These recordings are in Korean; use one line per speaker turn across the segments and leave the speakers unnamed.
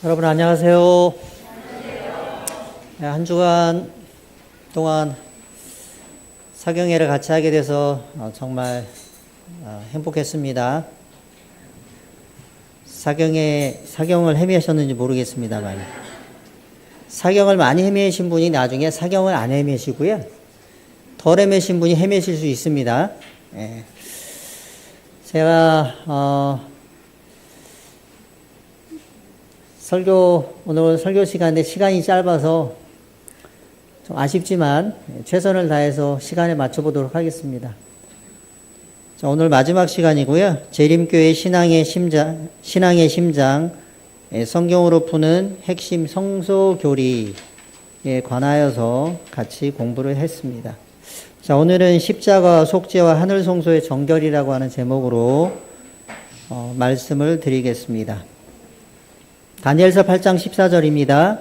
여러분 안녕하세요. 네, 한 주간 동안 사경회를 같이 하게 돼서 정말 행복했습니다. 사경을 헤매셨는지 모르겠습니다만 사경을 많이 헤매신 분이 나중에 사경을 안 헤매시고요. 덜 헤매신 분이 헤매실 수 있습니다. 예. 제가 오늘 설교 시간에 시간이 짧아서 좀 아쉽지만 최선을 다해서 시간에 맞춰보도록 하겠습니다. 자, 오늘 마지막 시간이고요. 재림교회 신앙의 심장, 성경으로 푸는 핵심 성소교리에 관하여서 같이 공부를 했습니다. 자, 오늘은 십자가 속죄와 하늘 성소의 정결이라고 하는 제목으로 말씀을 드리겠습니다. 다니엘서 8장 14절입니다.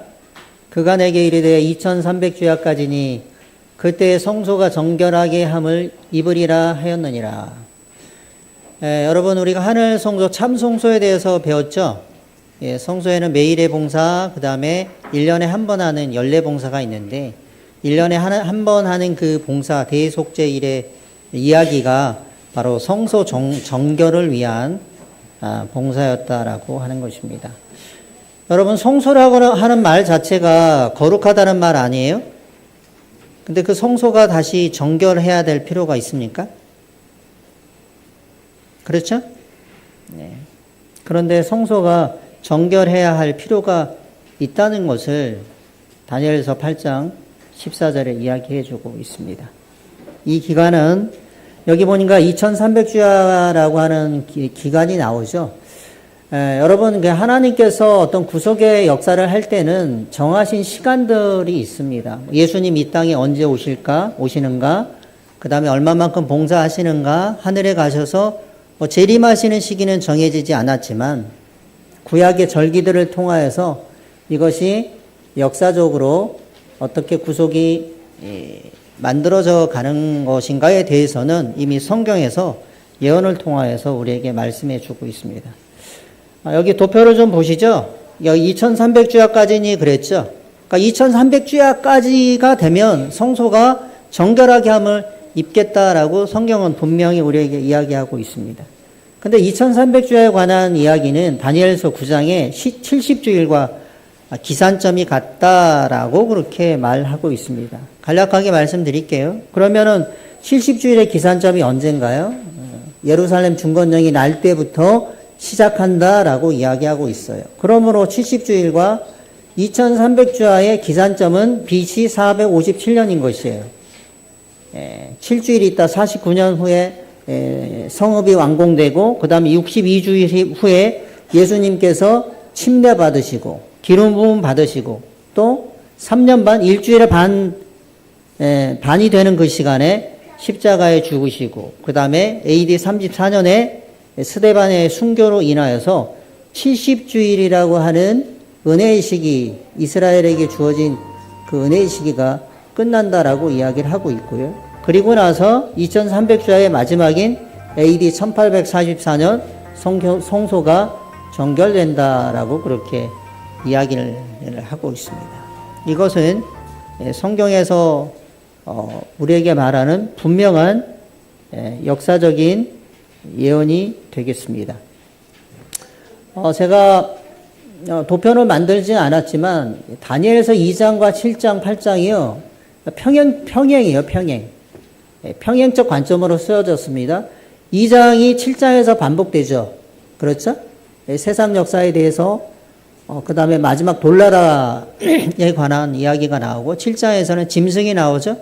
그가 내게 이르되 2300주야까지니 그때의 성소가 정결하게 함을 입으리라 하였느니라. 여러분 우리가 하늘 성소 참 성소에 대해서 배웠죠. 성소에는 매일의 봉사, 그 다음에 1년에 한 번 하는 연례 봉사가 있는데 1년에 한 번 하는 그 봉사 대속죄일의 이야기가 바로 성소 정결을 위한 봉사였다라고 하는 것입니다. 여러분 성소라고 하는 말 자체가 거룩하다는 말 아니에요? 근데 그 성소가 다시 정결해야 될 필요가 있습니까? 그렇죠? 네. 그런데 성소가 정결해야 할 필요가 있다는 것을 다니엘서 8장 14절에 이야기해 주고 있습니다. 이 기간은 여기 보니까 2300주야라고 하는 기간이 나오죠. 여러분 하나님께서 어떤 구속의 역사를 할 때는 정하신 시간들이 있습니다. 예수님 이 땅에 언제 오시는가, 그 다음에 얼마만큼 봉사하시는가, 하늘에 가셔서 재림하시는 시기는 정해지지 않았지만 구약의 절기들을 통하여서 이것이 역사적으로 어떻게 구속이 만들어져 가는 것인가에 대해서는 이미 성경에서 예언을 통하여서 우리에게 말씀해 주고 있습니다. 여기 도표를 좀 보시죠. 여기 2300주야까지니 그랬죠. 그러니까 2300주야까지가 되면 성소가 정결하게 함을 입겠다라고 성경은 분명히 우리에게 이야기하고 있습니다. 근데 2300주야에 관한 이야기는 다니엘서 9장에 70주일과 기산점이 같다라고 그렇게 말하고 있습니다. 간략하게 말씀드릴게요. 그러면은 70주일의 기산점이 언젠가요? 예루살렘 중건령이 날 때부터 시작한다라고 이야기하고 있어요. 그러므로 70주일과 2300주야의 기산점은 BC 457년인 것이에요. 7주일이 있다 49년 후에 성읍이 완공되고 그 다음에 62주일 후에 예수님께서 침례 받으시고 기름 부음 받으시고 또 3년 반 일주일에 반이 되는 그 시간에 십자가에 죽으시고 그 다음에 AD 34년에 스데반의 순교로 인하여서 70주일이라고 하는 은혜의 시기, 이스라엘에게 주어진 그 은혜의 시기가 끝난다라고 이야기를 하고 있고요. 그리고 나서 2300주야의 마지막인 AD 1844년 성소가 정결된다라고 그렇게 이야기를 하고 있습니다. 이것은 성경에서 우리에게 말하는 분명한 역사적인 예언이 되겠습니다. 제가 도편을 만들지는 않았지만 다니엘서 2장과 7장, 8장이요 평행이에요. 평행적 관점으로 쓰여졌습니다. 2장이 7장에서 반복되죠. 그렇죠? 세상 역사에 대해서 그 다음에 마지막 돌나라에 관한 이야기가 나오고 7장에서는 짐승이 나오죠.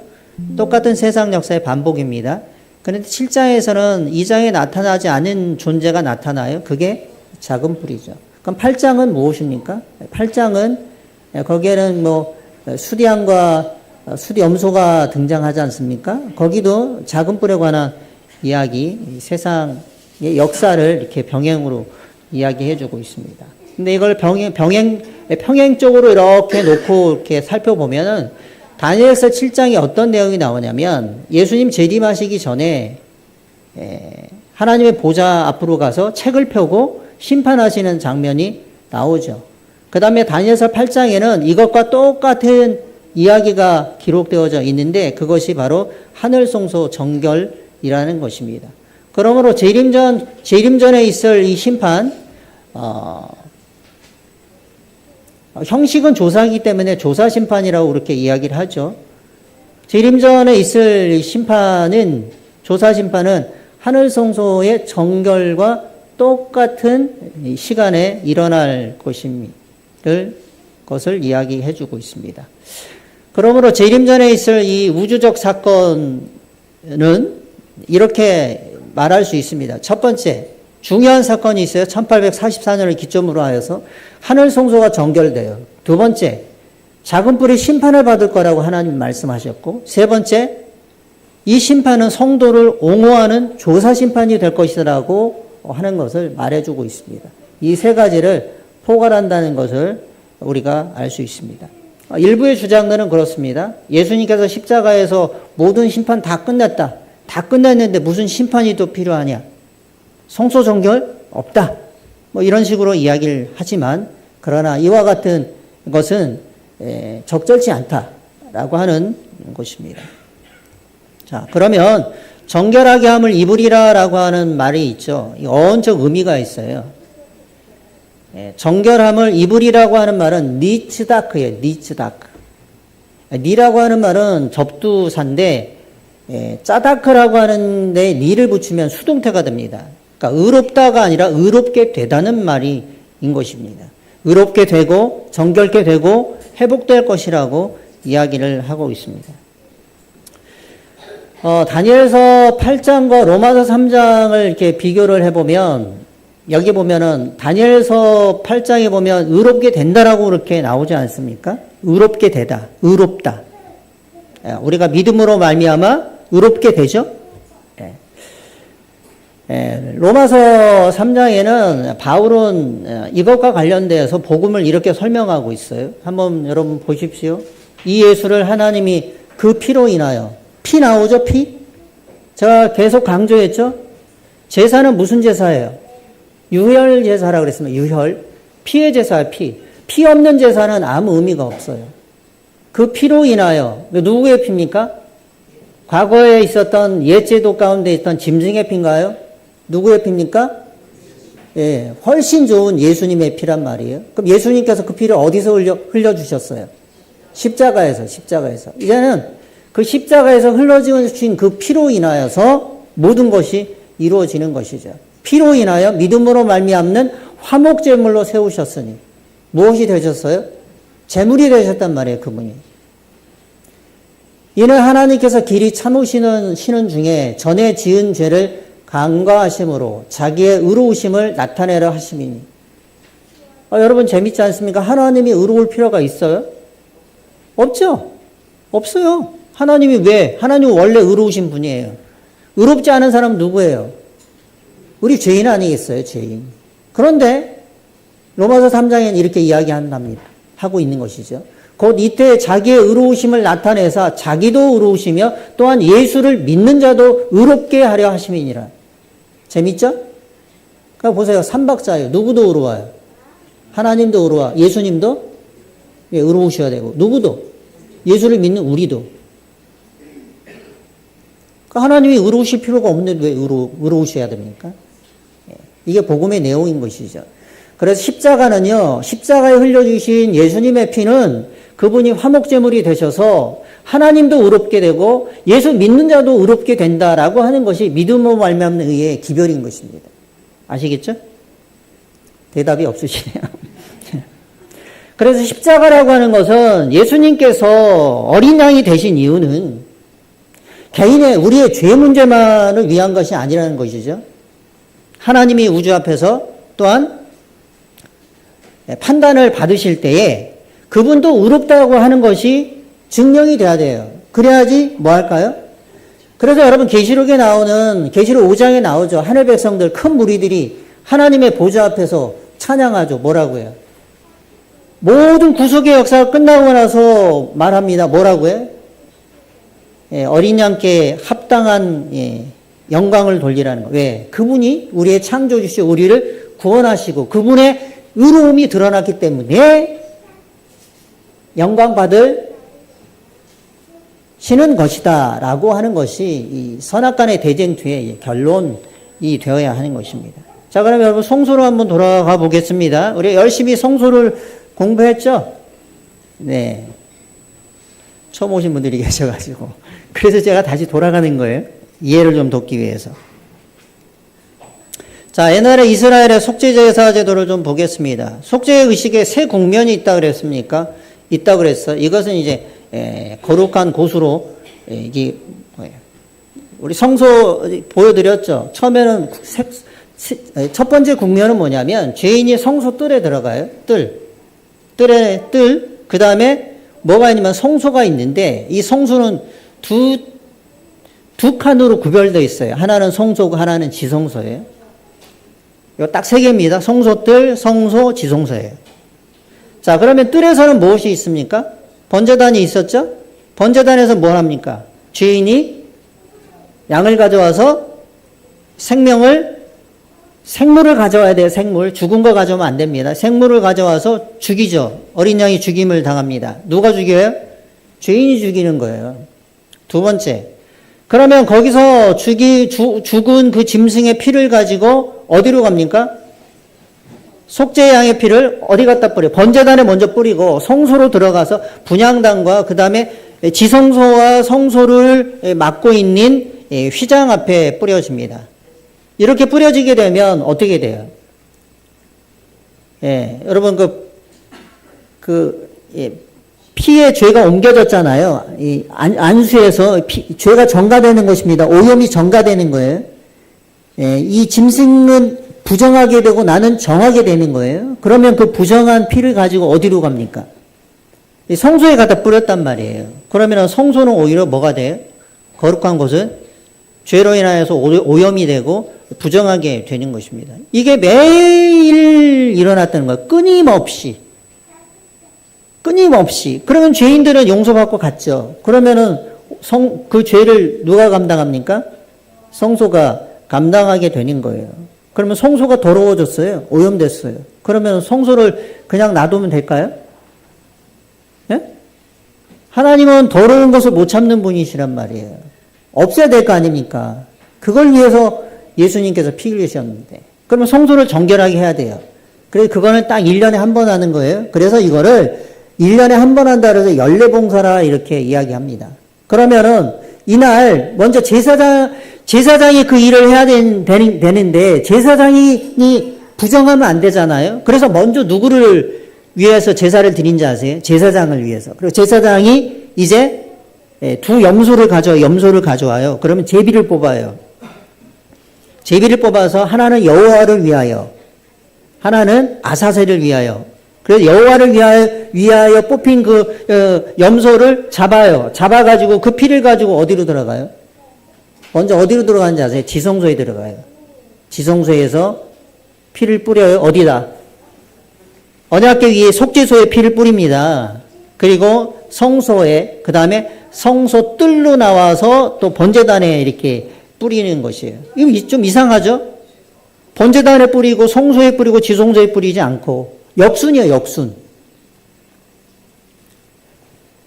똑같은 세상 역사의 반복입니다. 그런데 7장에서는 2장에 나타나지 않은 존재가 나타나요. 그게 작은 뿔이죠. 그럼 8장은 무엇입니까? 8장은 거기에는 수디안과 수디염소가 등장하지 않습니까? 거기도 작은 뿔에 관한 이야기, 세상의 역사를 이렇게 병행으로 이야기해 주고 있습니다. 근데 이걸 평행적으로 이렇게 놓고 이렇게 살펴보면은 다니엘서 7장에 어떤 내용이 나오냐면 예수님 재림하시기 전에 하나님의 보좌 앞으로 가서 책을 펴고 심판하시는 장면이 나오죠. 그 다음에 다니엘서 8장에는 이것과 똑같은 이야기가 기록되어져 있는데 그것이 바로 하늘송소 정결이라는 것입니다. 그러므로 재림전에 있을 이 심판, 형식은 조사이기 때문에 조사심판이라고 그렇게 이야기를 하죠. 재림전에 있을 심판은, 조사심판은 하늘성소의 정결과 똑같은 시간에 일어날 것을 이야기해 주고 있습니다. 그러므로 재림전에 있을 이 우주적 사건은 이렇게 말할 수 있습니다. 첫 번째, 중요한 사건이 있어요. 1844년을 기점으로 하여서 하늘성소가 정결돼요. 두 번째, 작은 뿔이 심판을 받을 거라고 하나님 말씀하셨고, 세 번째, 이 심판은 성도를 옹호하는 조사심판이 될 것이라고 하는 것을 말해주고 있습니다. 이 세 가지를 포괄한다는 것을 우리가 알 수 있습니다. 일부의 주장들은 그렇습니다. 예수님께서 십자가에서 모든 심판 다 끝났다. 다 끝났는데 무슨 심판이 또 필요하냐. 성소 정결 없다. 이런 식으로 이야기를 하지만, 그러나 이와 같은 것은 적절치 않다라고 하는 것입니다. 자, 그러면 정결하게 함을 입으리라라고 하는 말이 있죠. 어원적 의미가 있어요. 정결함을 입으리라고 하는 말은 니츠다크예요. 니츠다크. 니라고 하는 말은 접두사인데 짜다크라고 하는데 니를 붙이면 수동태가 됩니다. 그러니까 의롭다가 아니라 의롭게 되다는 말인 것입니다. 의롭게 되고 정결케 되고 회복될 것이라고 이야기를 하고 있습니다. 다니엘서 8장과 로마서 3장을 이렇게 비교를 해보면, 여기 보면은 다니엘서 8장에 보면 의롭게 된다라고 그렇게 나오지 않습니까? 의롭게 되다, 의롭다. 우리가 믿음으로 말미암아 의롭게 되죠. 로마서 3장에는 바울은 이것과 관련되어서 복음을 이렇게 설명하고 있어요. 한번 여러분 보십시오. 이 예수를 하나님이 그 피로 인하여, 피 나오죠, 피? 제가 계속 강조했죠? 제사는 무슨 제사예요? 유혈 제사라고 그랬습니다. 유혈. 피의 제사예요, 피. 피 없는 제사는 아무 의미가 없어요. 그 피로 인하여, 누구의 피입니까? 과거에 있었던 옛 제도 가운데 있던 짐승의 피인가요? 누구의 피입니까? 예, 훨씬 좋은 예수님의 피란 말이에요. 그럼 예수님께서 그 피를 어디서 흘려주셨어요? 십자가에서. 이제는 그 십자가에서 흘러주신 그 피로 인하여서 모든 것이 이루어지는 것이죠. 피로 인하여 믿음으로 말미암는 화목제물로 세우셨으니 무엇이 되셨어요? 제물이 되셨단 말이에요, 그분이. 이는 하나님께서 길이 참으시는 중에 전에 지은 죄를 간과하심으로 자기의 의로우심을 나타내려 하심이니. 여러분 재밌지 않습니까? 하나님이 의로울 필요가 있어요? 없죠? 없어요. 하나님이 왜? 하나님은 원래 의로우신 분이에요. 의롭지 않은 사람은 누구예요? 우리 죄인 아니겠어요? 죄인. 그런데 로마서 3장에는 이렇게 이야기한답니다. 하고 있는 것이죠. 곧 이때 자기의 의로우심을 나타내사 자기도 의로우시며 또한 예수를 믿는 자도 의롭게 하려 하심이니라. 재밌죠? 그러니까 보세요. 삼박자예요. 누구도 의로워요. 하나님도 의로워. 예수님도 의로우셔야 되고, 누구도, 예수를 믿는 우리도. 그러니까 하나님이 의로우실 필요가 없는데 왜 의로우셔야 됩니까? 이게 복음의 내용인 것이죠. 그래서 십자가는요, 십자가에 흘려주신 예수님의 피는 그분이 화목제물이 되셔서 하나님도 의롭게 되고 예수 믿는 자도 의롭게 된다라고 하는 것이 믿음으로 말미암는 의의 기별인 것입니다. 아시겠죠? 대답이 없으시네요. 그래서 십자가라고 하는 것은 예수님께서 어린 양이 되신 이유는 개인의 우리의 죄 문제만을 위한 것이 아니라는 것이죠. 하나님이 우주 앞에서 또한 판단을 받으실 때에 그분도 의롭다고 하는 것이 증명이 돼야 돼요. 그래야지 뭐 할까요? 그래서 여러분 계시록에 나오는, 계시록 5장에 나오죠. 하늘 백성들, 큰 무리들이 하나님의 보좌 앞에서 찬양하죠. 뭐라고요? 모든 구속의 역사가 끝나고 나서 말합니다. 뭐라고요? 어린 양께 합당한 영광을 돌리라는 거. 왜? 그분이 우리의 창조주시오, 우리를 구원하시고 그분의 의로움이 드러났기 때문에 영광받을 시는 것이다 라고 하는 것이 이 선악간의 대쟁투의 결론이 되어야 하는 것입니다. 자, 그럼 여러분 성소로 한번 돌아가 보겠습니다. 우리 열심히 성소를 공부했죠? 네. 처음 오신 분들이 계셔가지고. 그래서 제가 다시 돌아가는 거예요. 이해를 좀 돕기 위해서. 자, 옛날에 이스라엘의 속죄제사 제도를 좀 보겠습니다. 속죄의식에 세 국면이 있다 그랬습니까? 있다 그랬어. 이것은 이제 거룩한 곳으로 이게 우리 성소 보여드렸죠. 처음에는 첫 번째 국면은 뭐냐면 죄인이 성소 뜰에 들어가요. 뜰에 그 다음에 뭐가 있냐면 성소가 있는데 이 성소는 두 칸으로 구별되어 있어요. 하나는 성소고 하나는 지성소예요. 이거 딱 세 개입니다. 성소뜰, 성소, 지성소예요. 자, 그러면 뜰에서는 무엇이 있습니까? 번제단이 있었죠? 번제단에서 뭘 합니까? 죄인이 양을 가져와서 생물을 가져와야 돼요. 생물. 죽은 거 가져오면 안 됩니다. 생물을 가져와서 죽이죠. 어린 양이 죽임을 당합니다. 누가 죽여요? 죄인이 죽이는 거예요. 두 번째. 그러면 거기서 죽은 그 짐승의 피를 가지고 어디로 갑니까? 속죄 양의 피를 어디 갖다 뿌려? 번제단에 먼저 뿌리고 성소로 들어가서 분향단과 그 다음에 지성소와 성소를 맡고 있는 휘장 앞에 뿌려집니다. 이렇게 뿌려지게 되면 어떻게 돼요? 여러분 피에 죄가 옮겨졌잖아요. 이 안수에서 죄가 전가되는 것입니다. 오염이 전가되는 거예요. 이 짐승은 부정하게 되고 나는 정하게 되는 거예요. 그러면 그 부정한 피를 가지고 어디로 갑니까? 성소에 갖다 뿌렸단 말이에요. 그러면 성소는 오히려 뭐가 돼요? 거룩한 곳은 죄로 인하여서 오염이 되고 부정하게 되는 것입니다. 이게 매일 일어났다는 거예요. 끊임없이. 그러면 죄인들은 용서받고 갔죠. 그러면은 그 죄를 누가 감당합니까? 성소가 감당하게 되는 거예요. 그러면 성소가 더러워졌어요. 오염됐어요. 그러면 성소를 그냥 놔두면 될까요? 예? 하나님은 더러운 것을 못 참는 분이시란 말이에요. 없애야 될 거 아닙니까? 그걸 위해서 예수님께서 피 흘리셨는데. 그러면 성소를 정결하게 해야 돼요. 그래서 그거는 딱 1년에 한 번 하는 거예요. 그래서 이거를 1년에 한 번 한다 그래서 연례봉사라 이렇게 이야기합니다. 그러면은 이날 먼저 제사장이 그 일을 해야 되는데 제사장이 부정하면 안 되잖아요. 그래서 먼저 누구를 위해서 제사를 드린지 아세요? 제사장을 위해서. 그리고 제사장이 이제 두 염소를 가져와요. 그러면 제비를 뽑아요. 제비를 뽑아서 하나는 여호와를 위하여, 하나는 아사셀을 위하여. 그래서 여호와를 위하여 뽑힌 그 염소를 잡아요. 잡아가지고 그 피를 가지고 어디로 들어가요? 먼저 어디로 들어가는지 아세요? 지성소에 들어가요. 지성소에서 피를 뿌려요. 어디다? 언약궤 위에 속죄소에 피를 뿌립니다. 그리고 성소에, 그 다음에 성소 뜰로 나와서 또 번제단에 이렇게 뿌리는 것이에요. 이거 좀 이상하죠? 번제단에 뿌리고 성소에 뿌리고 지성소에 뿌리지 않고 역순이에요, 역순.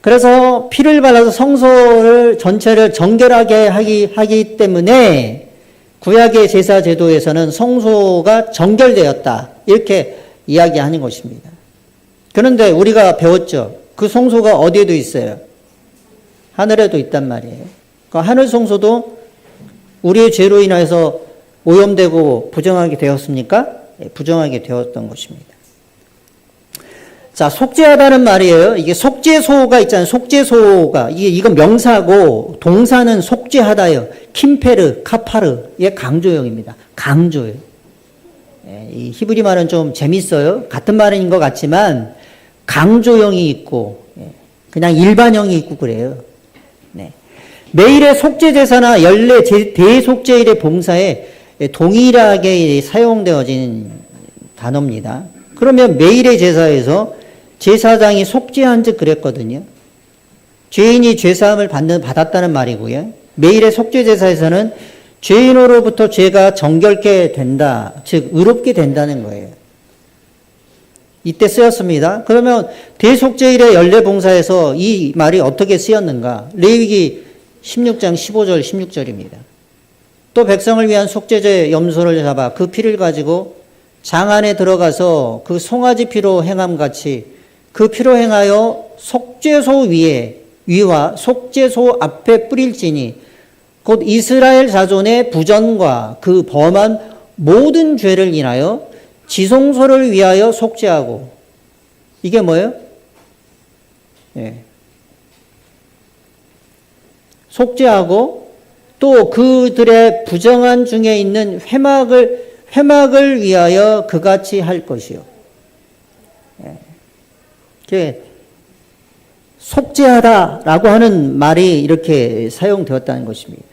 그래서 피를 발라서 성소를 전체를 정결하게 하기 때문에 구약의 제사 제도에서는 성소가 정결되었다. 이렇게 이야기하는 것입니다. 그런데 우리가 배웠죠. 그 성소가 어디에도 있어요? 하늘에도 있단 말이에요. 그 하늘 성소도 우리의 죄로 인해서 오염되고 부정하게 되었습니까? 부정하게 되었던 것입니다. 자, 속죄하다는 말이에요. 이게 속죄소가 있잖아요. 속죄소가. 이건 명사고, 동사는 속죄하다요. 킴페르, 카파르. 이게 강조형입니다. 강조예요. 이 히브리 말은 좀 재밌어요. 같은 말인 것 같지만, 강조형이 있고, 그냥 일반형이 있고 그래요. 네. 매일의 속죄제사나 연례 대속죄일의 봉사에 동일하게 사용되어진 단어입니다. 그러면 매일의 제사에서 제사장이 속죄한 즉 그랬거든요. 죄인이 죄사함을 받았다는 말이고요. 매일의 속죄제사에서는 죄인으로부터 죄가 정결케 된다, 즉 의롭게 된다는 거예요. 이때 쓰였습니다. 그러면 대속죄일의 연례봉사에서 이 말이 어떻게 쓰였는가? 레위기 16장 15절 16절입니다. 또 백성을 위한 속죄제 염소를 잡아 그 피를 가지고 장 안에 들어가서 그 송아지 피로 행함같이 그 피로 행하여 속죄소 위와 속죄소 앞에 뿌릴지니 곧 이스라엘 자손의 부전과 그 범한 모든 죄를 인하여 지성소를 위하여 속죄하고, 이게 뭐예요? 예. 속죄하고 또 그들의 부정한 중에 있는 회막을 위하여 그같이 할 것이요. 예. 속죄하다라고 하는 말이 이렇게 사용되었다는 것입니다.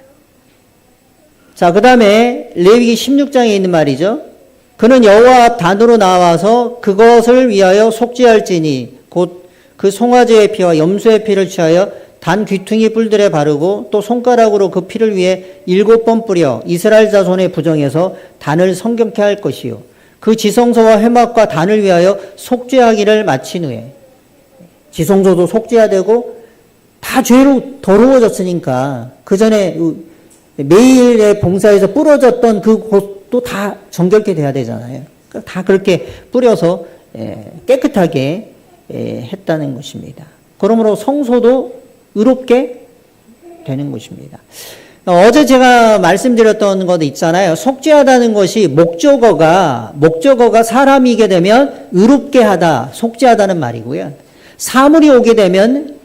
자, 그 다음에 레위기 16장에 있는 말이죠. 그는 여호와 앞 단으로 나와서 그것을 위하여 속죄할지니 곧 그 송아지의 피와 염소의 피를 취하여 단 귀퉁이 뿔들에 바르고 또 손가락으로 그 피를 위해 7번 뿌려 이스라엘 자손의 부정에서 단을 성경케 할 것이요. 그 지성소와 회막과 단을 위하여 속죄하기를 마친 후에, 지성소도 속죄해야 되고 다 죄로 더러워졌으니까 그 전에 매일의 봉사에서 부러졌던 그 곳도 다 정결케 돼야 되잖아요. 다 그렇게 뿌려서 깨끗하게 했다는 것입니다. 그러므로 성소도 의롭게 되는 것입니다. 어제 제가 말씀드렸던 것도 있잖아요. 속죄하다는 것이 목적어가 사람이게 되면 의롭게 하다, 속죄하다는 말이고요. 사물이 오게 되면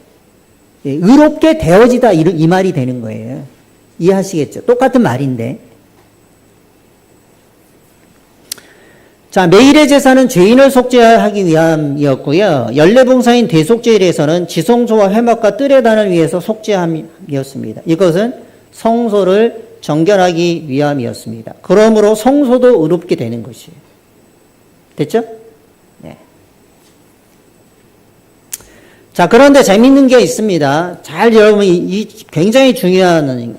의롭게 되어지다, 이 말이 되는 거예요. 이해하시겠죠? 똑같은 말인데. 자, 매일의 제사는 죄인을 속죄하기 위함이었고요. 연례봉사인 대속죄일에서는 지성소와 회막과 뜰의 단을 위해서 속죄함이었습니다. 이것은 성소를 정결하기 위함이었습니다. 그러므로 성소도 의롭게 되는 것이에요. 됐죠? 네. 자, 그런데 재밌는 게 있습니다. 여러분, 이 굉장히 중요한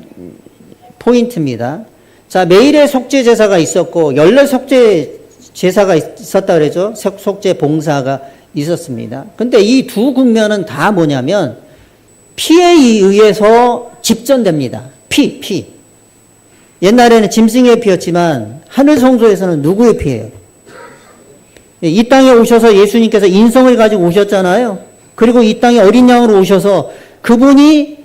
포인트입니다. 자, 매일의 속죄 제사가 있었고, 연례 속죄 제사가 있었다 그러죠. 속죄 봉사가 있었습니다. 근데 이 두 국면은 다 뭐냐면, 피에 의해서 집전됩니다. 피. 옛날에는 짐승의 피였지만, 하늘 성소에서는 누구의 피예요? 이 땅에 오셔서 예수님께서 인성을 가지고 오셨잖아요. 그리고 이 땅에 어린 양으로 오셔서 그분이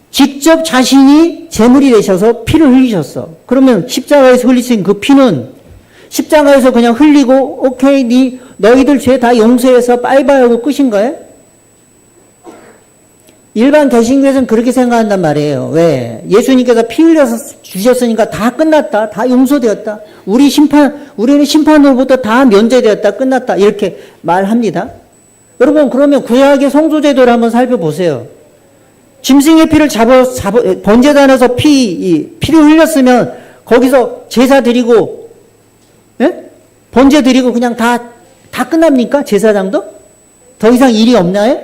직접 자신이 제물이 되셔서 피를 흘리셨어. 그러면 십자가에서 흘리신 그 피는 십자가에서 그냥 흘리고 오케이 너희들 죄 다 용서해서 빠이빠이 하고 끝인 거예요? 일반 개신교에서는 그렇게 생각한단 말이에요. 왜? 예수님께서 피 흘려서 주셨으니까 다 끝났다. 다 용서되었다. 우리는 심판으로부터 다 면제되었다. 끝났다. 이렇게 말합니다. 여러분, 그러면 구약의 성소제도를 한번 살펴보세요. 짐승의 피를 번제단에서 피를 흘렸으면 거기서 제사 드리고, 예? 번제 드리고 그냥 다 끝납니까? 제사장도? 더 이상 일이 없나요?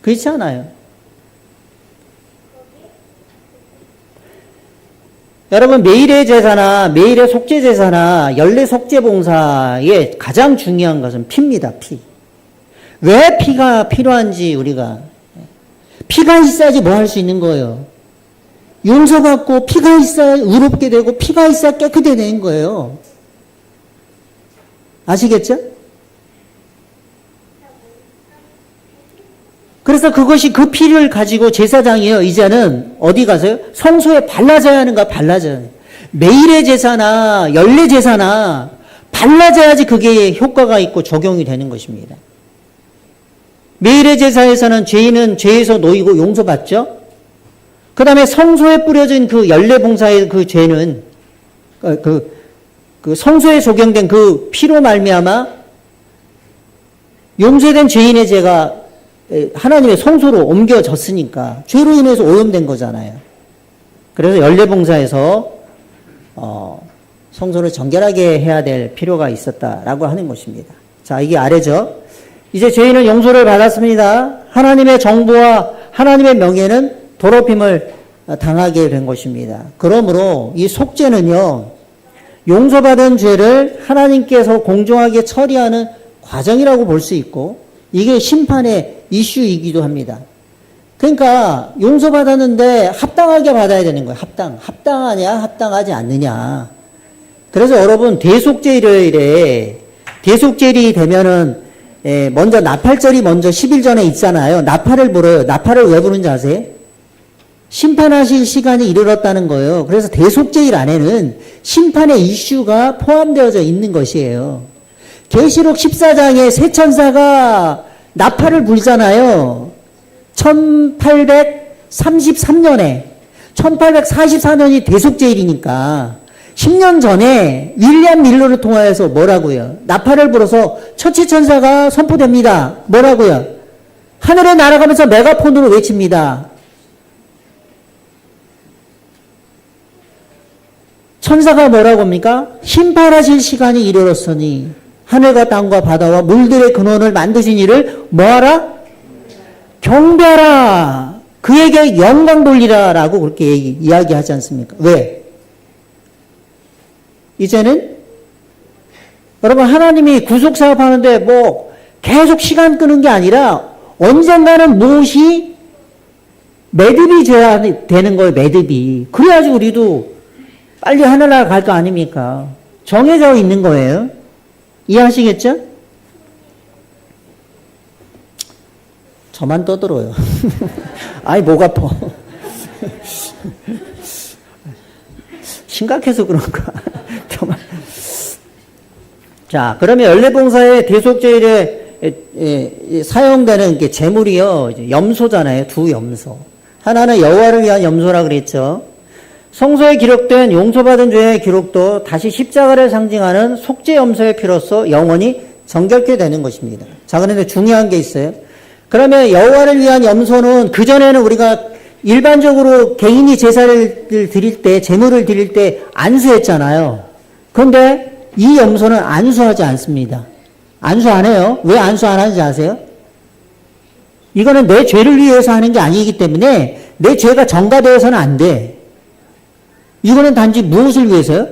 그렇지 않아요. 여러분, 매일의 제사나 매일의 속죄 제사나 연례 속죄 봉사의 가장 중요한 것은 피입니다. 피. 왜 피가 필요한지 피가 있어야지 뭐 할 수 있는 거예요. 용서받고 피가 있어야 의롭게 되고 피가 있어야 깨끗해 되는 거예요. 아시겠죠? 그래서 그 피를 가지고 제사장이요, 이제는 어디 가서요? 성소에 발라져야 하는가? 발라져야 해요. 매일의 제사나 연례 제사나 발라져야지 그게 효과가 있고 적용이 되는 것입니다. 매일의 제사에서는 죄인은 죄에서 놓이고 용서받죠. 그 다음에 성소에 뿌려진 그 연례 봉사의 그 죄는 그 성소에 적용된 그 피로 말미암아 용서된 죄인의 죄가 하나님의 성소로 옮겨졌으니까 죄로 인해서 오염된 거잖아요. 그래서 연례 봉사에서 성소를 정결하게 해야 될 필요가 있었다라고 하는 것입니다. 자, 이게 아래죠. 이제 죄인은 용서를 받았습니다. 하나님의 정보와 하나님의 명예는 더럽힘을 당하게 된 것입니다. 그러므로 이 속죄는요, 용서받은 죄를 하나님께서 공정하게 처리하는 과정이라고 볼 수 있고 이게 심판의 이슈이기도 합니다. 그러니까 용서받았는데 합당하게 받아야 되는 거예요. 합당하냐 합당하지 않느냐. 그래서 여러분 대속죄일에 대속죄일이 되면은 먼저 나팔절이 먼저 10일 전에 있잖아요. 나팔을 불어요. 나팔을 왜 부르는지 아세요? 심판하실 시간이 이르렀다는 거예요. 그래서 대속죄일 안에는 심판의 이슈가 포함되어져 있는 것이에요. 계시록 14장에 새 천사가 나팔을 불잖아요. 1833년에 1844년이 대속죄일이니까 10년 전에 윌리엄 밀러를 통하여서 뭐라고요? 나팔을 불어서 첫째 천사가 선포됩니다. 뭐라고요? 하늘에 날아가면서 메가폰으로 외칩니다. 천사가 뭐라고 합니까? 심판하실 시간이 이르렀으니 하늘과 땅과 바다와 물들의 근원을 만드신 이를 뭐하라? 경배하라. 그에게 영광 돌리라 라고 그렇게 이야기하지 않습니까? 왜? 이제는 여러분 하나님이 구속사업 하는데 뭐 계속 시간 끄는 게 아니라 언젠가는 무엇이 매듭이 돼야 되는 거예요. 매듭이. 그래야지 우리도 빨리 하늘나라 갈 거 아닙니까? 정해져 있는 거예요. 이해하시겠죠? 저만 떠들어요. 아이 목 아파. 심각해서 그런가? 저만. 자, 그러면 연례봉사의 대속죄일에 사용되는 게 제물이요. 이제 염소잖아요. 두 염소. 하나는 여호와를 위한 염소라 그랬죠. 성서에 기록된 용서받은 죄의 기록도 다시 십자가를 상징하는 속죄 염소의 피로써 영원히 정결케 되는 것입니다. 자, 그런데 중요한 게 있어요. 그러면 여호와를 위한 염소는 그전에는 우리가 일반적으로 개인이 제사를 드릴 때, 제물을 드릴 때 안수했잖아요. 그런데 이 염소는 안수하지 않습니다. 안수 안 해요. 왜 안수 안 하는지 아세요? 이거는 내 죄를 위해서 하는 게 아니기 때문에 내 죄가 전가되어서는 안 돼. 이거는 단지 무엇을 위해서요?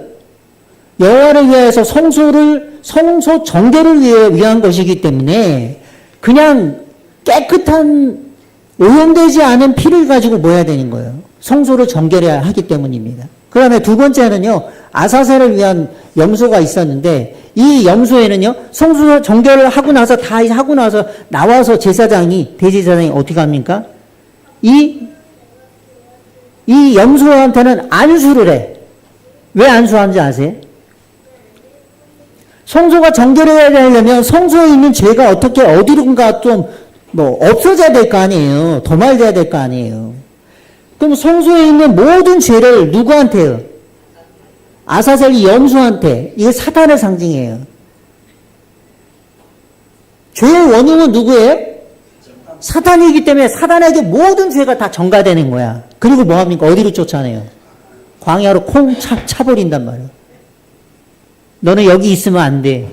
여호와를 위해서 성소 정결을 위한 것이기 때문에 그냥 깨끗한 오염되지 않은 피를 가지고 모여야 되는 거예요. 성소를 정결해야 하기 때문입니다. 그 다음에 두 번째는요, 아사셀을 위한 염소가 있었는데, 이 염소에는요, 성소 정결을 하고 나서, 다 하고 나서, 나와서 대제사장이 어떻게 합니까? 이 염소한테는 안수를 해. 왜 안수하는지 아세요? 성소가 정결해야 되려면 성소에 있는 죄가 어디론가 없어져야 될 거 아니에요. 도말돼야 될 거 아니에요. 그럼 성소에 있는 모든 죄를 누구한테요? 아사셀이 염소한테. 이게 사탄의 상징이에요. 죄의 원흉은 누구예요? 사탄이기 때문에 사탄에게 모든 죄가 다 전가되는 거야. 그리고 뭐합니까? 어디로 쫓아내요? 광야로 콩 차버린단 말이에요. 너는 여기 있으면 안 돼.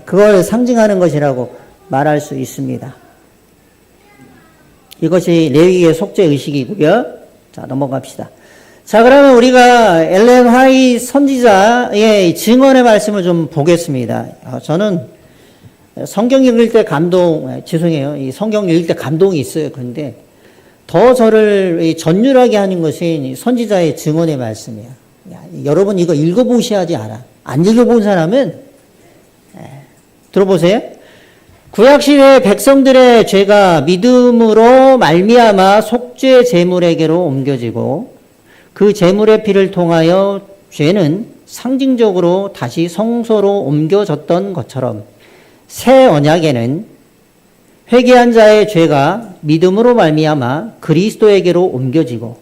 그걸 상징하는 것이라고 말할 수 있습니다. 이것이 레위기의 속죄의식이고요. 자, 넘어갑시다. 자, 그러면 우리가 엘렌 화이트 선지자의 증언의 말씀을 좀 보겠습니다. 저는 성경 읽을 때 죄송해요. 이 성경 읽을 때 감동이 있어요. 그런데 더 저를 전율하게 하는 것이 선지자의 증언의 말씀이에요. 여러분 이거 읽어보셔야지 알아. 안 읽어본 사람은 들어보세요. 구약시대 백성들의 죄가 믿음으로 말미암아 속죄 제물에게로 옮겨지고 그 제물의 피를 통하여 죄는 상징적으로 다시 성소로 옮겨졌던 것처럼 새 언약에는 회개한 자의 죄가 믿음으로 말미암아 그리스도에게로 옮겨지고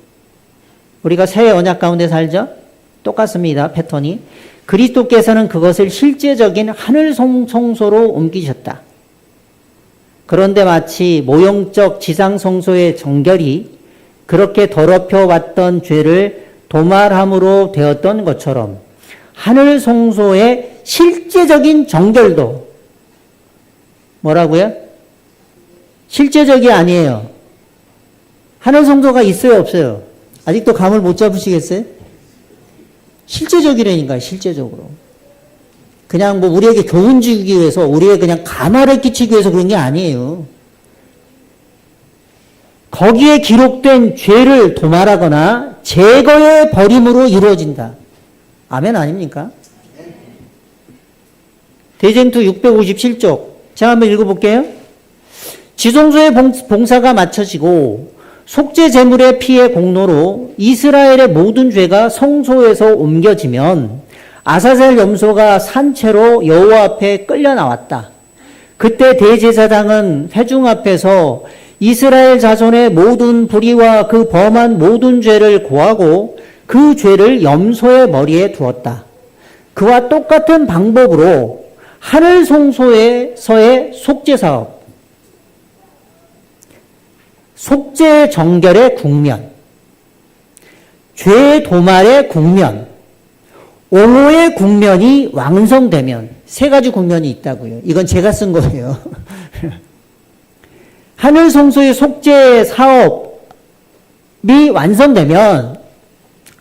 우리가 새 언약 가운데 살죠? 똑같습니다. 패턴이. 그리스도께서는 그것을 실제적인 하늘 성소로 옮기셨다. 그런데 마치 모형적 지상 성소의 정결이 그렇게 더럽혀 왔던 죄를 도말함으로 되었던 것처럼 하늘 성소의 실제적인 정결도 뭐라고요? 실제적이 아니에요. 하늘 성소가 있어요, 없어요? 아직도 감을 못 잡으시겠어요? 실제적이라니까요, 실제적으로. 그냥 뭐 우리에게 교훈 주기 위해서, 우리에게 그냥 감화를 끼치기 위해서 그런 게 아니에요. 거기에 기록된 죄를 도말하거나 제거의 버림으로 이루어진다. 아멘 아닙니까? 대쟁투 657쪽. 제가 한번 읽어볼게요. 지성소의 봉사가 마쳐지고 속죄 제물의 피의 공로로 이스라엘의 모든 죄가 성소에서 옮겨지면 아사셀 염소가 산채로 여호와 앞에 끌려 나왔다. 그때 대제사장은 회중 앞에서 이스라엘 자손의 모든 불의와 그 범한 모든 죄를 고하고 그 죄를 염소의 머리에 두었다. 그와 똑같은 방법으로 하늘 성소에서의 속죄 사업, 속죄 정결의 국면, 죄 도말의 국면, 옹호의 국면이 완성되면 세 가지 국면이 있다고요. 이건 제가 쓴 거예요. 하늘 성소의 속죄 사업이 완성되면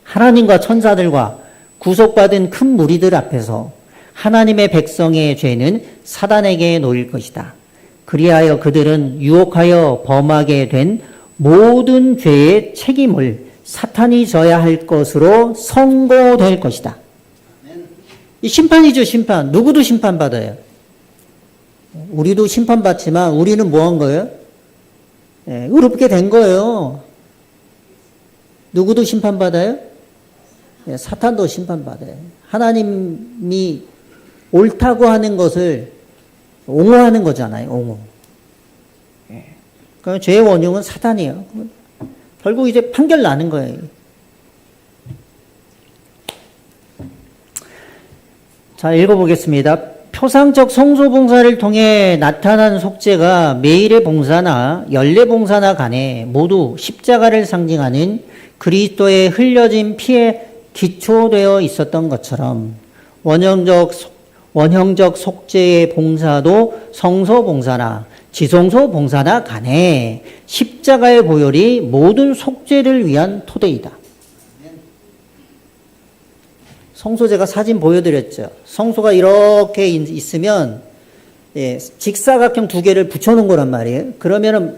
하나님과 천사들과 구속받은 큰 무리들 앞에서 하나님의 백성의 죄는 사단에게 놓일 것이다. 그리하여 그들은 유혹하여 범하게 된 모든 죄의 책임을 사탄이 져야 할 것으로 선고될 것이다. 이 심판이죠, 심판. 누구도 심판받아요. 우리도 심판받지만 우리는 뭐 한 거예요? 의롭게 된 거예요. 누구도 심판받아요? 사탄도 심판받아요. 하나님이 옳다고 하는 것을 옹호하는 거잖아요, 옹호. 그러니까 죄의 원흉은 사탄이에요. 결국 이제 판결 나는 거예요. 자, 읽어보겠습니다. 표상적 성소봉사를 통해 나타난 속죄가 매일의 봉사나 연례봉사나 간에 모두 십자가를 상징하는 그리스도의 흘려진 피에 기초되어 있었던 것처럼 원형적 속죄의 봉사도 성소봉사나 지성소봉사나 간에 십자가의 보혈이 모든 속죄를 위한 토대이다. 성소 제가 사진 보여드렸죠. 성소가 이렇게 있으면 직사각형 두 개를 붙여놓은 거란 말이에요. 그러면은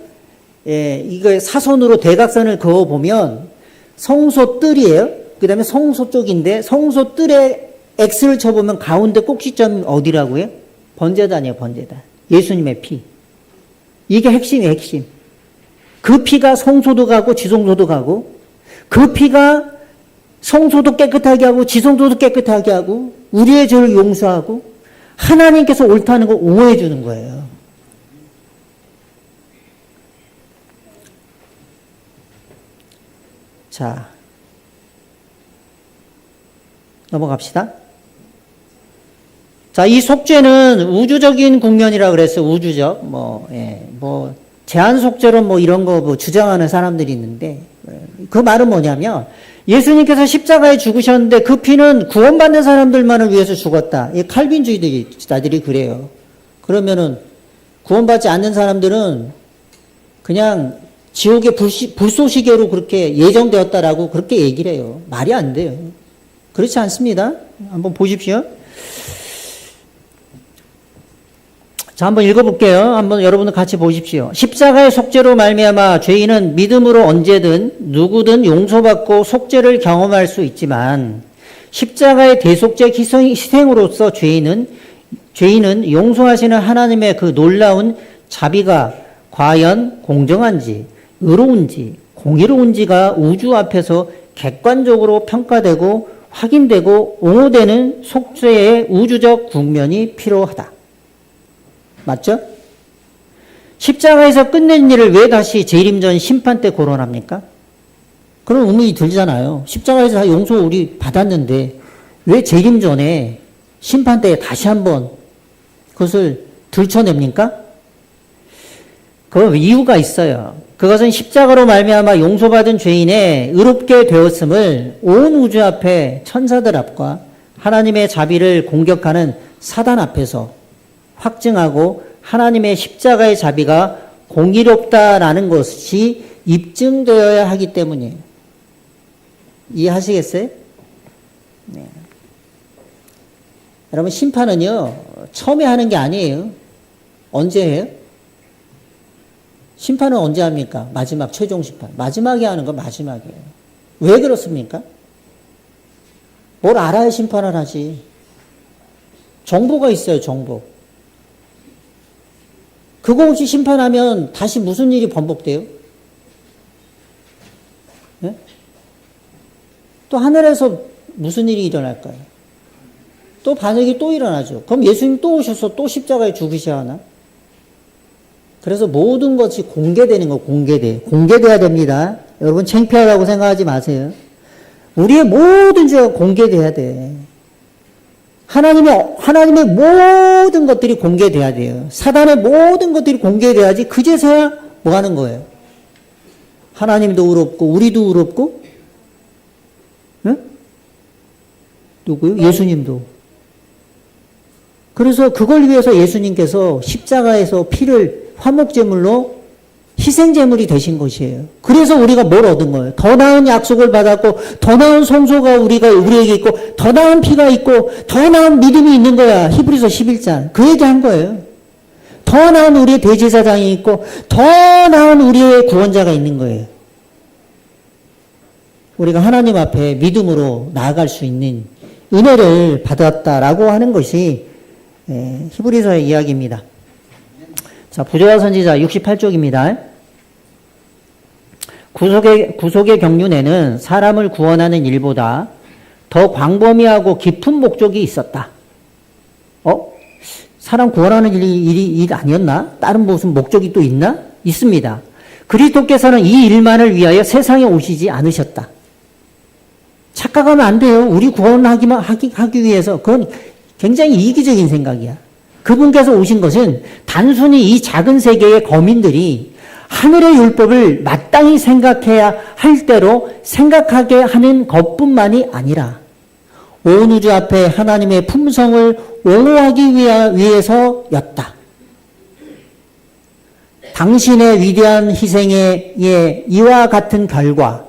이거 사선으로 대각선을 그어보면 성소 뜰이에요. 그 다음에 성소 쪽인데 성소 뜰에 X를 쳐보면 가운데 꼭지점이 어디라고요? 번제단이에요, 번제단. 예수님의 피. 이게 핵심이에요, 핵심. 그 피가 성소도 가고 지성소도 가고 그 피가 성소도 깨끗하게 하고 지성소도 깨끗하게 하고 우리의 죄를 용서하고 하나님께서 옳다는 걸 옹호해 주는 거예요. 자, 넘어갑시다. 자, 이 속죄는 우주적인 국면이라 그랬어요. 우주적. 제한 속죄론 이런 거 주장하는 사람들이 있는데, 그 말은 뭐냐면, 예수님께서 십자가에 죽으셨는데 그 피는 구원받는 사람들만을 위해서 죽었다. 이 칼빈주의자들이 그래요. 그러면은 구원받지 않는 사람들은 그냥 지옥의 불쏘시개로 그렇게 예정되었다라고 그렇게 얘기를 해요. 말이 안 돼요. 그렇지 않습니다. 한번 보십시오. 자, 한번 읽어볼게요. 한번 여러분들 같이 보십시오. 십자가의 속죄로 말미암아 죄인은 믿음으로 언제든 누구든 용서받고 속죄를 경험할 수 있지만 십자가의 대속죄 희생으로서 죄인은 용서하시는 하나님의 그 놀라운 자비가 과연 공정한지 의로운지 공의로운지가 우주 앞에서 객관적으로 평가되고 확인되고 옹호되는 속죄의 우주적 국면이 필요하다. 맞죠? 십자가에서 끝낸 일을 왜 다시 재림전 심판 때 거론합니까? 그런 의문이 들잖아요. 십자가에서 다 용서 우리 받았는데 왜 재림전에 심판 때에 다시 한번 그것을 들춰냅니까? 그 이유가 있어요. 그것은 십자가로 말미암아 용서받은 죄인의 의롭게 되었음을 온 우주 앞에 천사들 앞과 하나님의 자비를 공격하는 사단 앞에서 확증하고 하나님의 십자가의 자비가 공의롭다라는 것이 입증되어야 하기 때문이에요. 이해하시겠어요? 네. 여러분, 심판은요, 처음에 하는 게 아니에요. 언제 해요? 심판은 언제 합니까? 마지막, 최종 심판. 마지막에 하는 거 마지막이에요. 왜 그렇습니까? 뭘 알아야 심판을 하지. 정보가 있어요, 정보. 그거 없이 심판하면 다시 무슨 일이 번복돼요? 네? 또 하늘에서 무슨 일이 일어날까요? 또 반역이 또 일어나죠. 그럼 예수님 또 오셔서 또 십자가에 죽으셔야 하나? 그래서 모든 것이 공개되는 거, 공개돼야 됩니다. 여러분, 창피하다고 생각하지 마세요. 우리의 모든 죄가 공개돼야 돼. 하나님의 모든 것들이 공개돼야 돼요. 사단의 모든 것들이 공개돼야지 그제서야 뭐 하는 거예요? 하나님도 의롭고, 우리도 의롭고, 응? 누구요? 예수님도. 그래서 그걸 위해서 예수님께서 십자가에서 피를 화목제물로 희생제물이 되신 것이에요. 그래서 우리가 뭘 얻은 거예요? 더 나은 약속을 받았고, 더 나은 성소가 우리에게 있고, 더 나은 피가 있고, 더 나은 믿음이 있는 거야. 히브리서 11장. 그 얘기 한 거예요. 더 나은 우리의 대제사장이 있고, 더 나은 우리의 구원자가 있는 거예요. 우리가 하나님 앞에 믿음으로 나아갈 수 있는 은혜를 받았다라고 하는 것이 히브리서의 이야기입니다. 자, 부조와 선지자 68쪽입니다. 구속의 경륜에는 사람을 구원하는 일보다 더 광범위하고 깊은 목적이 있었다. 사람 구원하는 일 아니었나? 다른 무슨 목적이 또 있나? 있습니다. 그리스도께서는 이 일만을 위하여 세상에 오시지 않으셨다. 착각하면 안 돼요. 우리 구원하기 위해서. 그건 굉장히 이기적인 생각이야. 그분께서 오신 것은 단순히 이 작은 세계의 거민들이 하늘의 율법을 마땅히 생각해야 할 대로 생각하게 하는 것뿐만이 아니라 온 우주 앞에 하나님의 품성을 옹호하기 위해서였다. 당신의 위대한 희생의 이와 같은 결과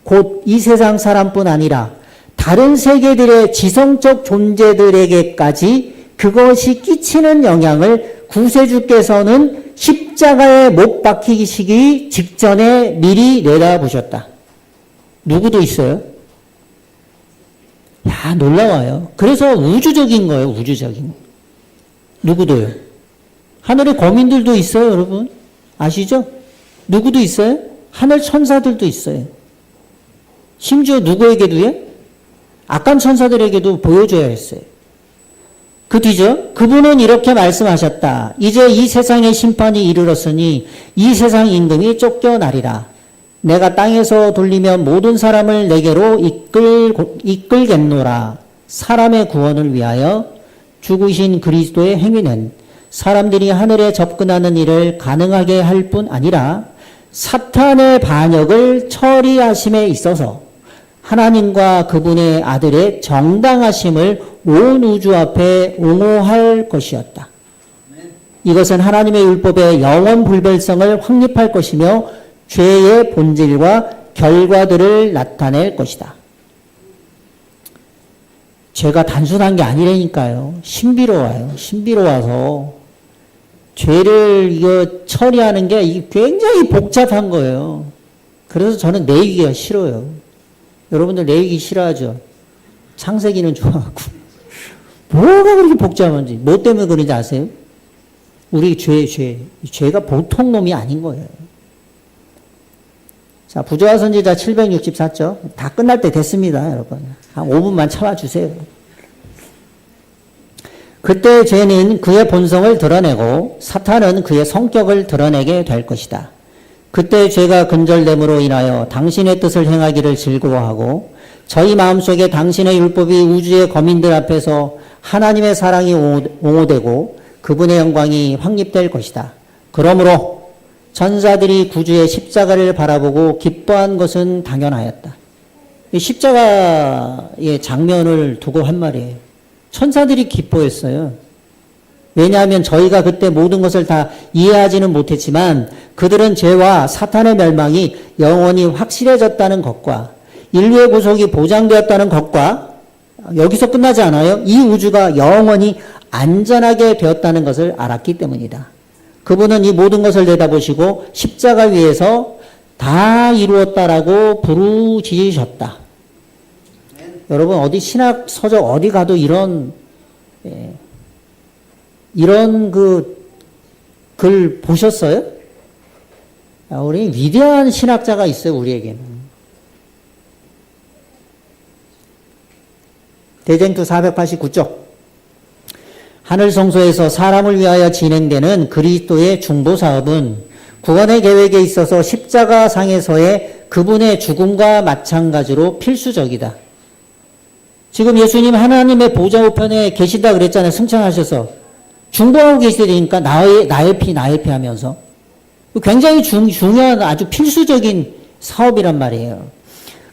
곧 이 세상 사람뿐 아니라 다른 세계들의 지성적 존재들에게까지 그것이 끼치는 영향을 구세주께서는 십자가에 못 박히시기 직전에 미리 내다보셨다. 누구도 있어요? 야, 놀라워요. 그래서 우주적인 거예요, 우주적인. 누구도요? 하늘에 거민들도 있어요, 여러분. 아시죠? 누구도 있어요? 하늘 천사들도 있어요. 심지어 누구에게도요? 악한 천사들에게도 보여줘야 했어요. 그 뒤죠? 그분은 이렇게 말씀하셨다. 이제 이 세상의 심판이 이르렀으니 이 세상 임금이 쫓겨나리라. 내가 땅에서 돌리면 모든 사람을 내게로 이끌겠노라. 사람의 구원을 위하여 죽으신 그리스도의 행위는 사람들이 하늘에 접근하는 일을 가능하게 할 뿐 아니라 사탄의 반역을 처리하심에 있어서 하나님과 그분의 아들의 정당하심을 온 우주 앞에 옹호할 것이었다. 이것은 하나님의 율법의 영원 불변성을 확립할 것이며 죄의 본질과 결과들을 나타낼 것이다. 죄가 단순한 게 아니라니까요. 신비로워요. 신비로워서 죄를 처리하는 게 굉장히 복잡한 거예요. 그래서 저는 내기가 싫어요. 여러분들 내기 싫어하죠? 창세기는 좋아하고. 뭐가 그렇게 복잡한지, 뭐 때문에 그런지 아세요? 우리 죄가 보통 놈이 아닌 거예요. 자, 부조와 선지자 764쪽. 다 끝날 때 됐습니다, 여러분. 한 5분만 참아주세요. 그때 죄는 그의 본성을 드러내고 사탄은 그의 성격을 드러내게 될 것이다. 그때 죄가 근절됨으로 인하여 당신의 뜻을 행하기를 즐거워하고 저희 마음속에 당신의 율법이 우주의 거민들 앞에서 하나님의 사랑이 옹호되고 그분의 영광이 확립될 것이다. 그러므로 천사들이 구주의 십자가를 바라보고 기뻐한 것은 당연하였다. 이 십자가의 장면을 두고 한 말이에요. 천사들이 기뻐했어요. 왜냐하면 저희가 그때 모든 것을 다 이해하지는 못했지만 그들은 죄와 사탄의 멸망이 영원히 확실해졌다는 것과 인류의 구속이 보장되었다는 것과 여기서 끝나지 않아요. 이 우주가 영원히 안전하게 되었다는 것을 알았기 때문이다. 그분은 이 모든 것을 내다보시고 십자가 위에서 다 이루었다라고 부르짖으셨다. 여러분 어디 신학 서적 어디 가도 이런 그 글 보셨어요? 우리 위대한 신학자가 있어요, 우리에게는. 대쟁투 489쪽. 하늘 성소에서 사람을 위하여 진행되는 그리스도의 중보 사업은 구원의 계획에 있어서 십자가 상에서의 그분의 죽음과 마찬가지로 필수적이다. 지금 예수님 하나님의 보좌 우편에 계신다 그랬잖아요. 승천하셔서. 중보하고 계시다니까 나의 피 하면서. 굉장히 중요한 아주 필수적인 사업이란 말이에요.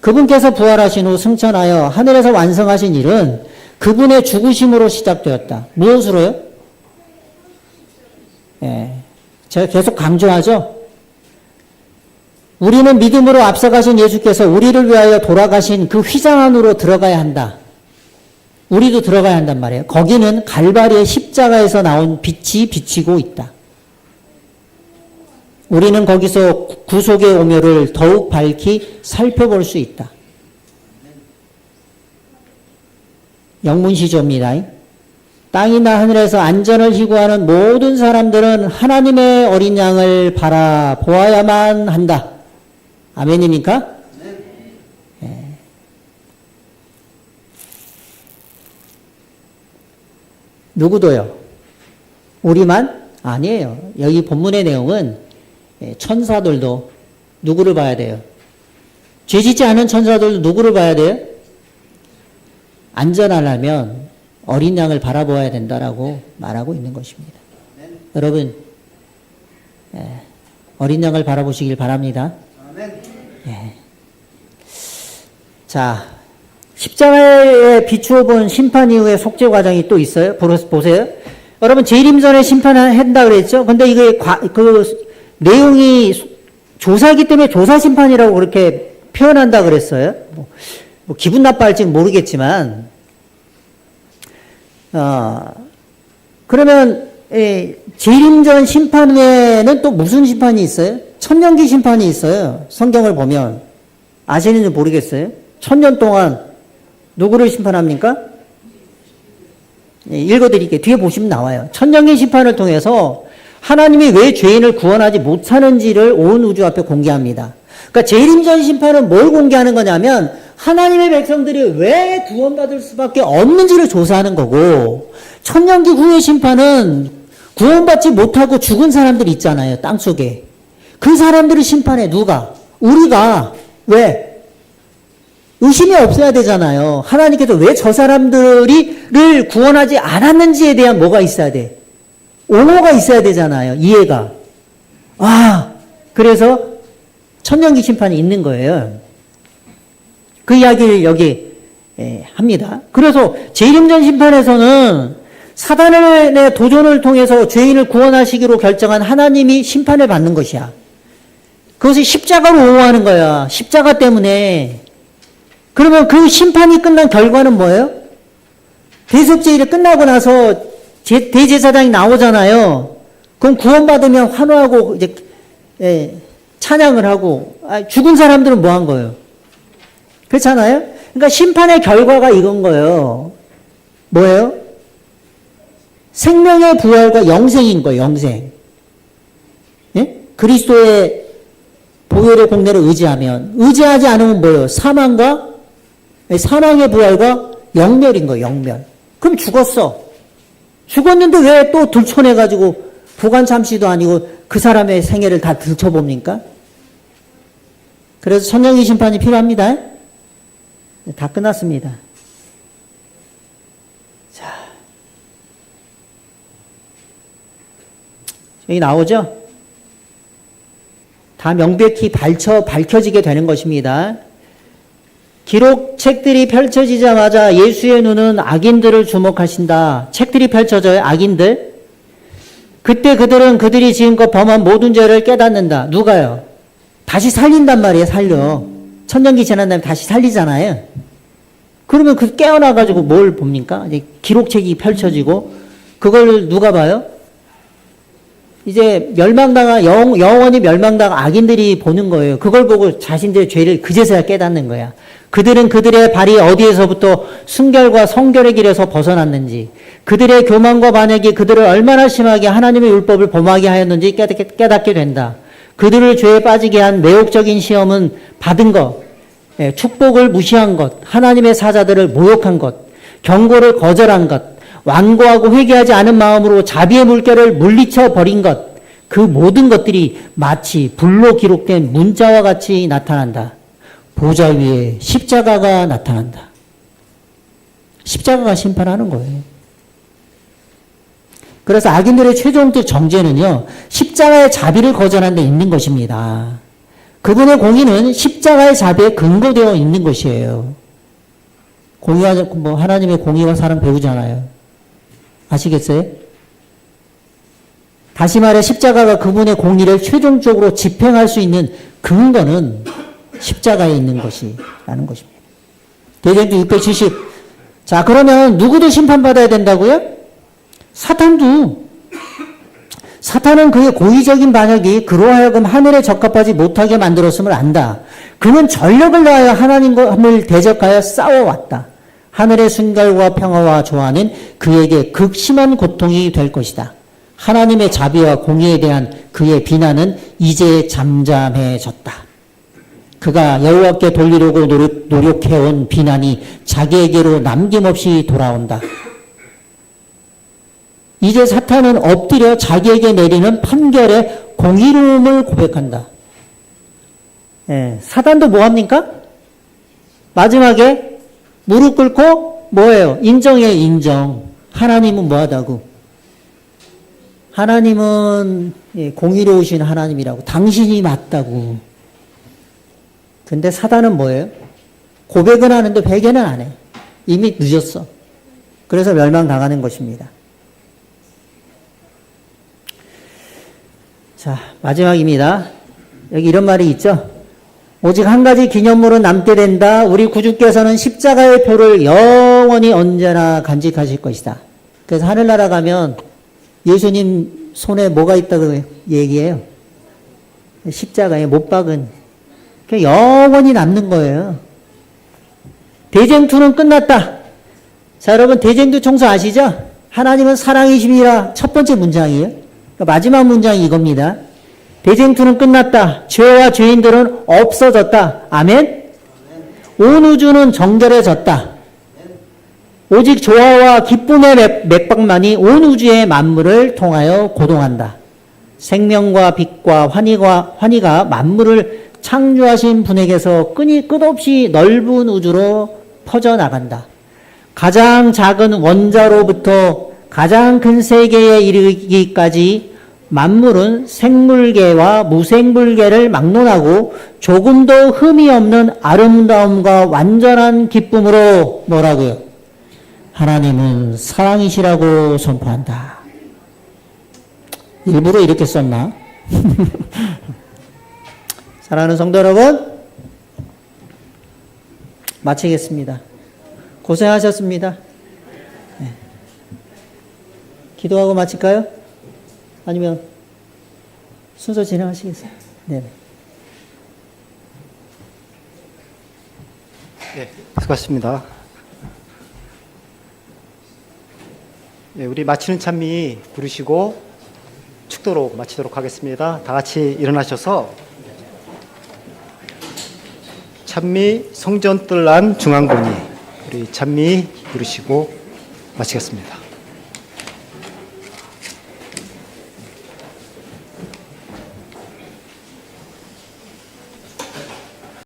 그분께서 부활하신 후 승천하여 하늘에서 완성하신 일은 그분의 죽으심으로 시작되었다. 무엇으로요? 제가 계속 강조하죠. 우리는 믿음으로 앞서가신 예수께서 우리를 위하여 돌아가신 그 휘장 안으로 들어가야 한다. 우리도 들어가야 한단 말이에요. 거기는 갈바리의 십자가에서 나온 빛이 비치고 있다. 우리는 거기서 구속의 오묘를 더욱 밝히 살펴볼 수 있다. 영문시조입니다. 땅이나 하늘에서 안전을 희구하는 모든 사람들은 하나님의 어린 양을 바라보아야만 한다. 아멘입니까? 누구도요? 우리만? 아니에요. 여기 본문의 내용은 천사들도 누구를 봐야 돼요? 죄짓지 않은 천사들도 누구를 봐야 돼요? 안전하려면 어린 양을 바라보아야 된다라고 말하고 있는 것입니다. 여러분, 어린 양을 바라보시길 바랍니다. 자, 십자가에 비추어 본 심판 이후의 속죄 과정이 또 있어요. 보세요. 여러분, 재림전에 심판한다 그랬죠? 근데 이게 그 내용이 조사이기 때문에 조사 심판이라고 그렇게 표현한다 그랬어요. 뭐 기분 나빠할지 모르겠지만, 그러면 재림전 심판 외에는 또 무슨 심판이 있어요? 천년기 심판이 있어요. 성경을 보면 아시는지 모르겠어요. 1000년 동안 누구를 심판합니까? 읽어드릴게요. 뒤에 보시면 나와요. 천년기 심판을 통해서 하나님이 왜 죄인을 구원하지 못하는지를 온 우주 앞에 공개합니다. 그러니까 재림전 심판은 뭘 공개하는 거냐면 하나님의 백성들이 왜 구원받을 수밖에 없는지를 조사하는 거고, 천년기 후의 심판은 구원받지 못하고 죽은 사람들 있잖아요. 땅속에. 그 사람들을 심판해. 누가? 우리가. 왜? 의심이 없어야 되잖아요. 하나님께서 왜 저 사람들을 구원하지 않았는지에 대한 뭐가 있어야 돼? 옹호가 있어야 되잖아요. 이해가. 그래서 천년기 심판이 있는 거예요. 그 이야기를 여기 합니다. 그래서 재림전 심판에서는 사단의 도전을 통해서 죄인을 구원하시기로 결정한 하나님이 심판을 받는 것이야. 그것을 십자가로 옹호하는 거야. 십자가 때문에. 그러면 그 심판이 끝난 결과는 뭐예요? 대속죄일이 끝나고 나서 대제사장이 나오잖아요. 그럼 구원받으면 환호하고 이제 찬양을 하고, 죽은 사람들은 뭐 한 거예요? 그렇잖아요? 그러니까 심판의 결과가 이건 거예요. 뭐예요? 생명의 부활과 영생인 거예요. 영생. 예? 그리스도의 보혈의 공로를 의지하지 않으면 뭐예요? 사망의 부활과 영멸인 거예요. 영멸. 그럼 죽었어. 죽었는데 왜 또 들춰내가지고 부관 참시도 아니고 그 사람의 생애를 다 들춰봅니까? 그래서 천년기 심판이 필요합니다. 다 끝났습니다. 자, 여기 나오죠? 다 명백히 밝혀지게 되는 것입니다. 기록책들이 펼쳐지자마자 예수의 눈은 악인들을 주목하신다. 책들이 펼쳐져요. 악인들. 그때 그들은 그들이 지금껏 범한 모든 죄를 깨닫는다. 누가요? 다시 살린단 말이에요. 살려. 천년기 지난 다음에 다시 살리잖아요. 그러면 그 깨어나가지고 뭘 봅니까? 이제 기록책이 펼쳐지고, 그걸 누가 봐요? 이제 영원히 멸망당한 악인들이 보는 거예요. 그걸 보고 자신들의 죄를 그제서야 깨닫는 거야. 그들은 그들의 발이 어디에서부터 순결과 성결의 길에서 벗어났는지, 그들의 교만과 반역이 그들을 얼마나 심하게 하나님의 율법을 범하게 하였는지 깨닫게 된다. 그들을 죄에 빠지게 한 매혹적인 시험은 받은 것, 축복을 무시한 것, 하나님의 사자들을 모욕한 것, 경고를 거절한 것, 완고하고 회개하지 않은 마음으로 자비의 물결을 물리쳐 버린 것, 그 모든 것들이 마치 불로 기록된 문자와 같이 나타난다. 보좌 위에 십자가가 나타난다. 십자가가 심판하는 거예요. 그래서 악인들의 최종적 정죄는요, 십자가의 자비를 거절하는 데 있는 것입니다. 그분의 공의는 십자가의 자비에 근거되어 있는 것이에요. 하나님의 공의와 사랑 배우잖아요. 아시겠어요? 다시 말해 십자가가 그분의 공의를 최종적으로 집행할 수 있는 근거는 십자가에 있는 것이라는 것입니다. 대전도 670. 자, 그러면 누구도 심판받아야 된다고요? 사탄은 그의 고의적인 반역이 그로 하여금 하늘에 적합하지 못하게 만들었음을 안다. 그는 전력을 다하여 하나님을 대적하여 싸워왔다. 하늘의 순결과 평화와 조화는 그에게 극심한 고통이 될 것이다. 하나님의 자비와 공의에 대한 그의 비난은 이제 잠잠해졌다. 그가 여호와께 돌리려고 노력해온 비난이 자기에게로 남김없이 돌아온다. 이제 사탄은 엎드려 자기에게 내리는 판결의 공의로움을 고백한다. 사단도 뭐합니까? 마지막에 무릎 꿇고 뭐예요? 인정해, 인정. 하나님은 뭐하다고? 하나님은 공의로우신 하나님이라고. 당신이 맞다고. 근데 사단은 뭐예요? 고백은 하는데 회개는 안 해. 이미 늦었어. 그래서 멸망당하는 것입니다. 자, 마지막입니다. 여기 이런 말이 있죠? 오직 한 가지 기념물은 남게 된다. 우리 구주께서는 십자가의 표를 영원히 언제나 간직하실 것이다. 그래서 하늘나라 가면 예수님 손에 뭐가 있다고 얘기해요? 십자가에 못 박은. 영원히 남는 거예요. 대쟁투는 끝났다. 자, 여러분 대쟁투 총서 아시죠? 하나님은 사랑이심이라 첫 번째 문장이에요. 그러니까 마지막 문장이 이겁니다. 대쟁투는 끝났다. 죄와 죄인들은 없어졌다. 아멘? 온 우주는 정결해졌다. 오직 조화와 기쁨의 맥박만이 온 우주의 만물을 통하여 고동한다. 생명과 빛과 환희가 만물을 창조하신 분에게서 끝없이 넓은 우주로 퍼져나간다. 가장 작은 원자로부터 가장 큰 세계에 이르기까지 만물은 생물계와 무생물계를 막론하고 조금 더 흠이 없는 아름다움과 완전한 기쁨으로 뭐라고요? 하나님은 사랑이시라고 선포한다. 일부러 이렇게 썼나? 사랑하는 성도 여러분, 마치겠습니다. 고생하셨습니다. 네. 기도하고 마칠까요? 아니면 순서 진행하시겠어요? 네.
네, 수고하셨습니다. 네, 우리 마치는 찬미 부르시고 축도로 마치도록 하겠습니다. 다 같이 일어나셔서 찬미 성전뜰 안 중앙본이 우리 찬미 부르시고 마치겠습니다.